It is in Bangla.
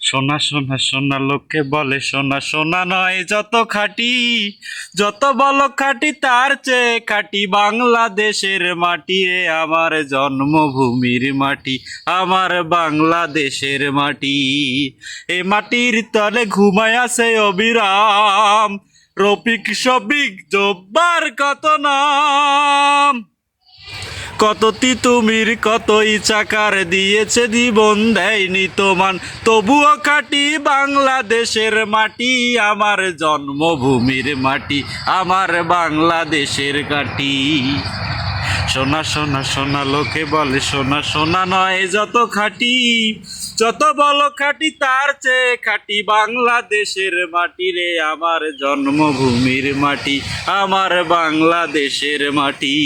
সোনা সোনা সোনা লোকে বলে সোনা সোনা নয় যত খাঁটি, যত বলো খাঁটি তার চেয়ে খাঁটি বাংলাদেশের মাটি রে আমার জন্মভূমির মাটি, আমার বাংলাদেশের মাটি। এ মাটির তলে ঘুমায় আছে অবিরাম রফিক শফিক জব্বার কত নাম, কত তিতুমির কত ইচাকার দিয়েছে জীবন দেয়নি তোমান, তবুও খাঁটি বাংলাদেশের মাটি, আমার জন্মভূমির মাটি, আমার বাংলাদেশের কাটি। সোনা সোনা সোনা লোকে বলে সোনা সোনা নয় যত খাঁটি, যত বলো খাঁটি তার চেয়ে খাঁটি বাংলাদেশের মাটি রে আমার জন্মভূমির মাটি, আমার বাংলাদেশের মাটি।